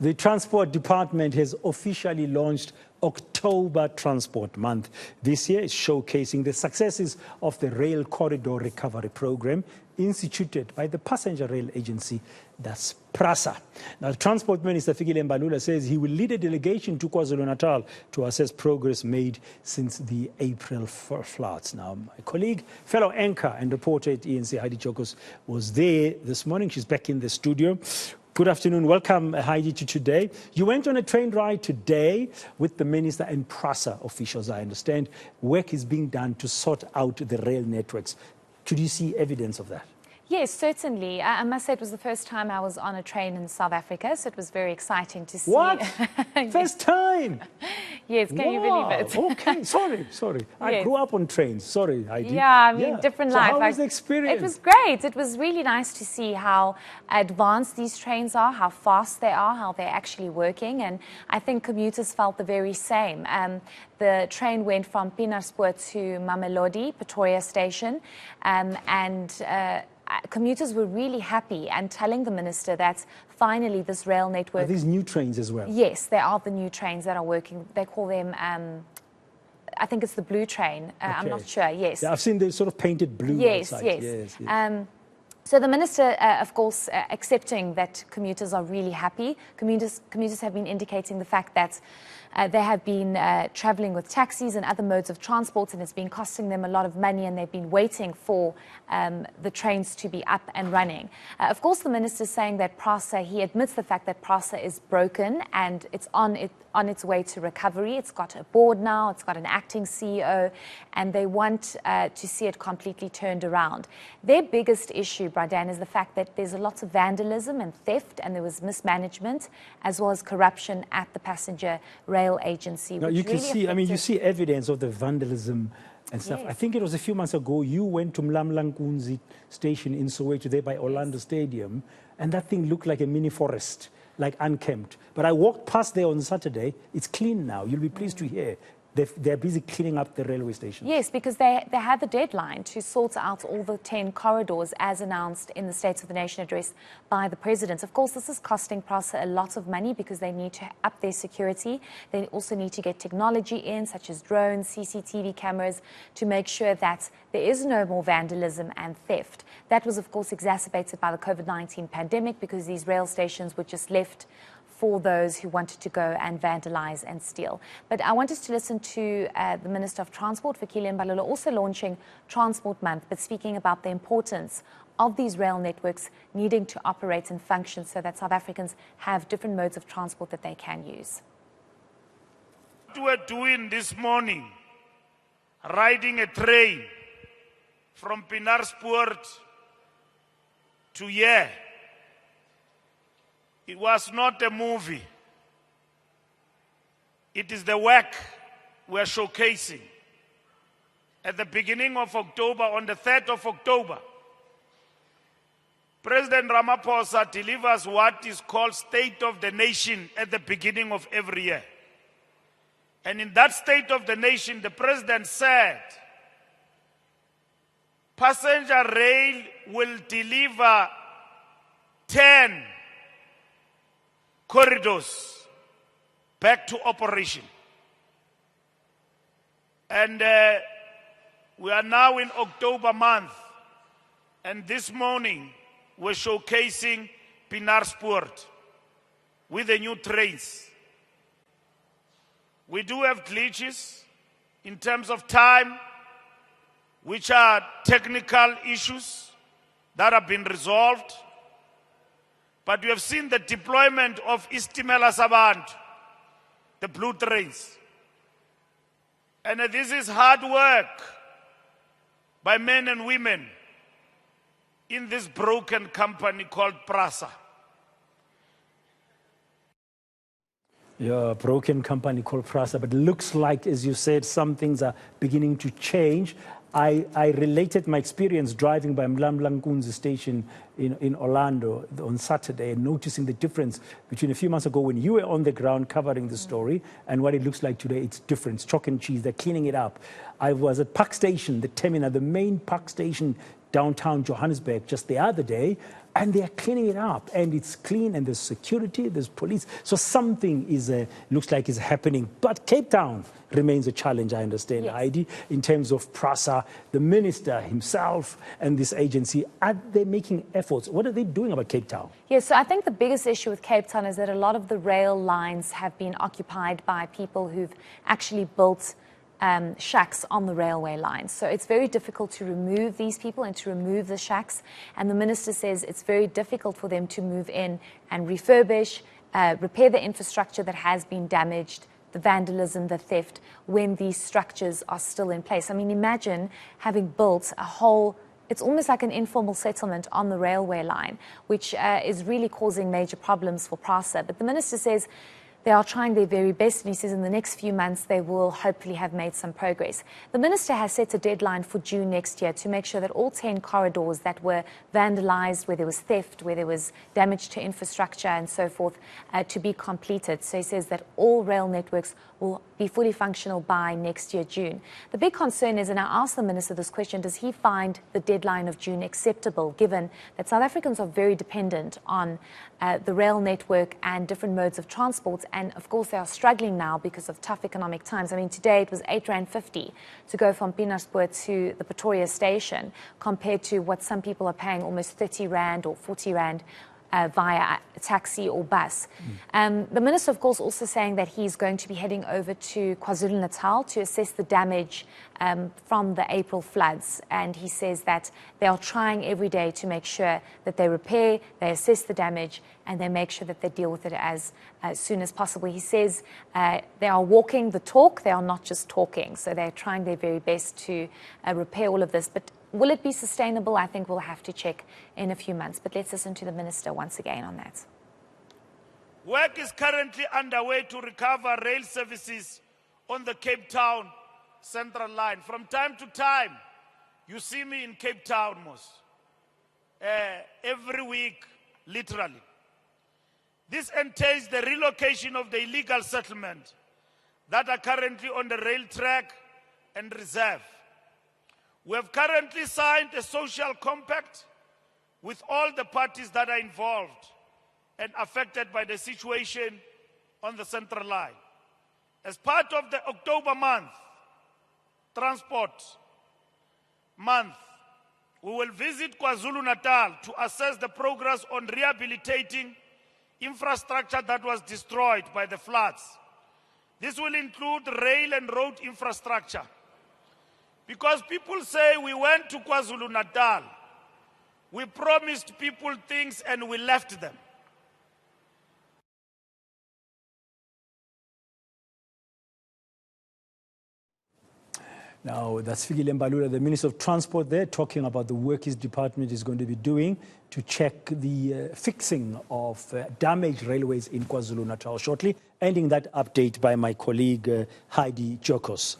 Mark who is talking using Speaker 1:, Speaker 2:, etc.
Speaker 1: The Transport Department has officially launched October Transport Month. This year is showcasing the successes of the Rail Corridor Recovery Program instituted by the passenger rail agency, that's PRASA. Now, Transport Minister Mbalula says he will lead a delegation to KwaZulu-Natal to assess progress made since the April floods. Now, my colleague, fellow anchor and reporter at ENC, Heidi Giokos, was there this morning. She's back in the studio. Good afternoon. Welcome, Heidi, to today. You went on a train ride today with the minister and PRASA officials, I understand. Work is being done to sort out the rail networks. Could you see evidence of that?
Speaker 2: Yes, certainly. I must say it was the first time I was on a train in South Africa, so it was very exciting to see.
Speaker 1: What? First time?
Speaker 2: Yes, can you believe it?
Speaker 1: Okay, sorry. Yes. I grew up on trains. Sorry, Heidi.
Speaker 2: Yeah, I mean, different life.
Speaker 1: How was the experience?
Speaker 2: It was great. It was really nice to see how advanced these trains are, how fast they are, how they're actually working, and I think commuters felt the very same. The train went from Pienaarspruit to Mamelodi, Pretoria Station, commuters were really happy and telling the minister that finally this rail network...
Speaker 1: Are these new trains as well?
Speaker 2: Yes, they are the new trains that are working. They call them, I think it's the blue train. Okay. I'm not sure, yes.
Speaker 1: Yeah, I've seen the sort of painted blue outside.
Speaker 2: Yes. So the minister, of course, accepting that commuters are really happy. Commuters have been indicating the fact that they have been travelling with taxis and other modes of transport, and it's been costing them a lot of money, and they've been waiting for the trains to be up and running. Of course, the minister is saying that PRASA, he admits the fact that PRASA is broken and it's on its way to recovery. It's got a board now, it's got an acting CEO, and they want to see it completely turned around. Their biggest issue, Bradan, is the fact that there's a lot of vandalism and theft, and there was mismanagement as well as corruption at the passenger rail agency.
Speaker 1: Now, you can see, I mean, you see evidence of the vandalism and stuff.
Speaker 2: Yes.
Speaker 1: I think it was a few months ago, you went to Mlamlankunzi station in Soweto, there by Orlando Stadium, and that thing looked like a mini forest, like unkempt. But I walked past there on Saturday. It's clean now. You'll be pleased to hear. They're busy cleaning up the railway station.
Speaker 2: Yes, because they had the deadline to sort out all the 10 corridors as announced in the State of the Nation address by the President. Of course, this is costing PRASA a lot of money because they need to up their security. They also need to get technology in, such as drones, CCTV cameras, to make sure that there is no more vandalism and theft. That was, of course, exacerbated by the COVID-19 pandemic because these rail stations were just left for those who wanted to go and vandalize and steal. But I want us to listen to the Minister of Transport, Mbalula, also launching Transport Month, but speaking about the importance of these rail networks needing to operate and function so that South Africans have different modes of transport that they can use.
Speaker 3: What we're doing this morning, riding a train from Pienaarspruit to here, it was not a movie. It is the work we're showcasing. At the beginning of October, on the 3rd of October, President Ramaphosa delivers what is called State of the Nation at the beginning of every year. And in that State of the Nation, the President said, passenger rail will deliver 10 corridors back to operation. And we are now in October month, and this morning we're showcasing Pienaarspruit with the new trains. We do have glitches in terms of time, which are technical issues that have been resolved. But we have seen the deployment of Istimela Sabantu, the blue trains. And this is hard work by men and women in this broken company called PRASA.
Speaker 1: Yeah, broken company called PRASA, but it looks like, as you said, some things are beginning to change. I related my experience driving by Mlamlankunzi station in Orlando on Saturday and noticing the difference between a few months ago when you were on the ground covering the story and what it looks like today. It's different. It's chalk and cheese. They're cleaning it up. I was at Park Station, the terminal, the main Park Station downtown Johannesburg just the other day. and they are cleaning it up, and it's clean, and there's security, there's police. So something looks like is happening. But Cape Town remains a challenge, I understand,
Speaker 2: yes.
Speaker 1: Heidi, in terms of PRASA, the minister himself and this agency. Are they making efforts? What are they doing about Cape Town?
Speaker 2: Yes, so I think the biggest issue with Cape Town is that a lot of the rail lines have been occupied by people who've actually built shacks on the railway lines. So it's very difficult to remove these people and to remove the shacks. And the minister says it's very difficult for them to move in and refurbish, repair the infrastructure that has been damaged, the vandalism, the theft, when these structures are still in place. I mean, imagine having built a whole, it's almost like an informal settlement on the railway line, which is really causing major problems for PRASA. But the minister says they are trying their very best, and he says in the next few months they will hopefully have made some progress. The minister has set a deadline for June next year to make sure that all 10 corridors that were vandalized, where there was theft, where there was damage to infrastructure and so forth, to be completed. So he says that all rail networks will be fully functional by next year, June. The big concern is, and I asked the minister this question, does he find the deadline of June acceptable, given that South Africans are very dependent on the rail network and different modes of transport, and of course they are struggling now because of tough economic times. I mean, today it was R8.50 to go from Pienaarspruit to the Pretoria station, compared to what some people are paying, almost 30 Rand or 40 Rand via taxi or bus. The minister, of course, also saying that he's going to be heading over to KwaZulu-Natal to assess the damage from the April floods. And he says that they are trying every day to make sure that they repair, they assess the damage, and they make sure that they deal with it as soon as possible. He says they are walking the talk, they are not just talking. So they're trying their very best to repair all of this. But will it be sustainable? I think we'll have to check in a few months. But let's listen to the minister once again on that.
Speaker 3: Work is currently underway to recover rail services on the Cape Town Central Line. From time to time, you see me in Cape Town, every week, literally. This entails the relocation of the illegal settlement that are currently on the rail track and reserve. We have currently signed a social compact with all the parties that are involved and affected by the situation on the Central Line. As part of the October month, Transport Month, we will visit KwaZulu-Natal to assess the progress on rehabilitating infrastructure that was destroyed by the floods. This will include rail and road infrastructure. Because people say we went to KwaZulu-Natal, we promised people things and we left them.
Speaker 1: Now, that's Mbalula, the Minister of Transport there, talking about the work his department is going to be doing to check the fixing of damaged railways in KwaZulu-Natal shortly. Ending that update by my colleague Heidi Giokos.